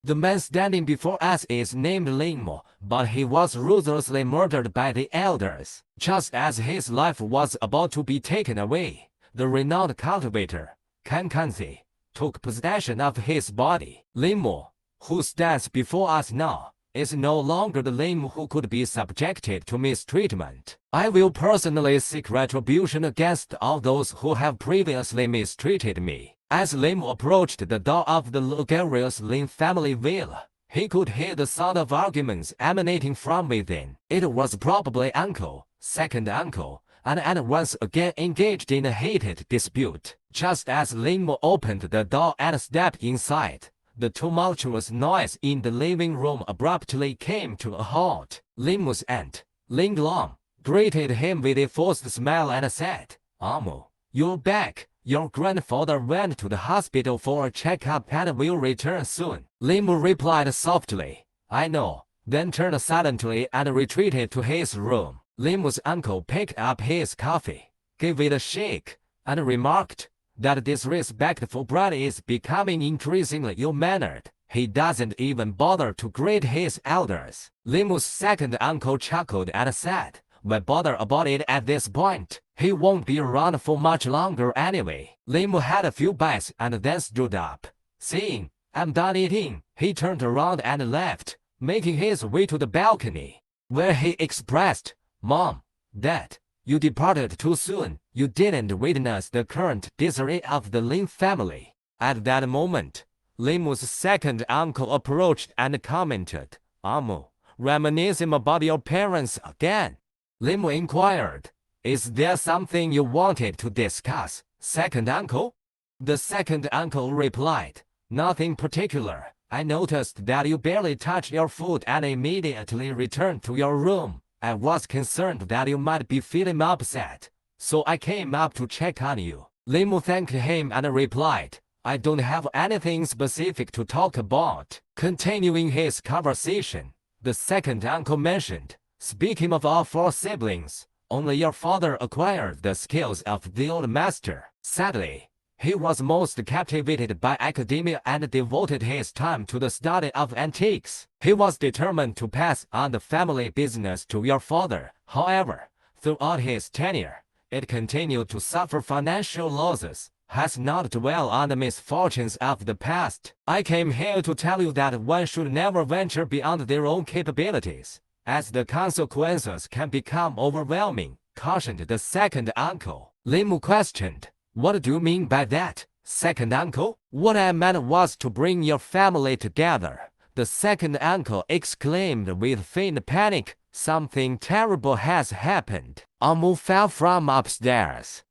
The man standing before us is named Lingmo, but he was ruthlessly murdered by the elders. Just as his life was about to be taken away, the renowned cultivator, Kankanzi, took possession of his body. Lingmo, who stands before us now, is no longer the Lingmo who could be subjected to mistreatment. I will personally seek retribution against all those who have previously mistreated me. As Lingmo approached the door of the luxurious Lin family villa, he could hear the sound of arguments emanating from within. It was probably uncle, second uncle, and once again engaged in a heated dispute. Just as Lingmo opened the door and stepped inside, the tumultuous noise in the living room abruptly came to a halt. Lingmo's aunt, Linglong, greeted him with a forced smile and said, "Amu, you're back. Your grandfather went to the hospital for a checkup and will return soon." Lingmo replied softly, "I know," then turned silently and retreated to his room. Lingmo's uncle picked up his coffee, gave it a shake, and remarked, "That disrespectful brat is becoming increasingly ill-mannered. He doesn't even bother to greet his elders." Lingmo's second uncle chuckled and said, "Why bother about it at this point? He won't be around for much longer anyway." Lingmo had a few bites and then stood up. Saying, "I'm done eating," he turned around and left, making his way to the balcony, where he expressed, "Mom, Dad, you departed too soon. You didn't witness the current disarray of the Lin family." At that moment, Lingmo's second uncle approached and commented, "Amu, reminiscing about your parents again?" Lingmo inquired, "Is there something you wanted to discuss, second uncle?" The second uncle replied, "Nothing particular. I noticed that you barely touched your food and immediately returned to your room. I was concerned that you might be feeling upset, so I came up to check on you." Lingmo thanked him and replied, "I don't have anything specific to talk about." Continuing his conversation, the second uncle mentioned, "Speaking of all four siblings, only your father acquired the skills of the old master. Sadly, he was most captivated by academia and devoted his time to the study of antiques. He was determined to pass on the family business to your father. However, throughout his tenure, it continued to suffer financial losses, has not dwelled on the misfortunes of the past. I came here to tell you that one should never venture beyond their own capabilities, as the consequences can become overwhelming," cautioned the second uncle. Lingmo questioned, "What do you mean by that, second uncle?" "What I meant was to bring your family together," the second uncle exclaimed with faint panic. "Something terrible has happened. Amu fell from upstairs.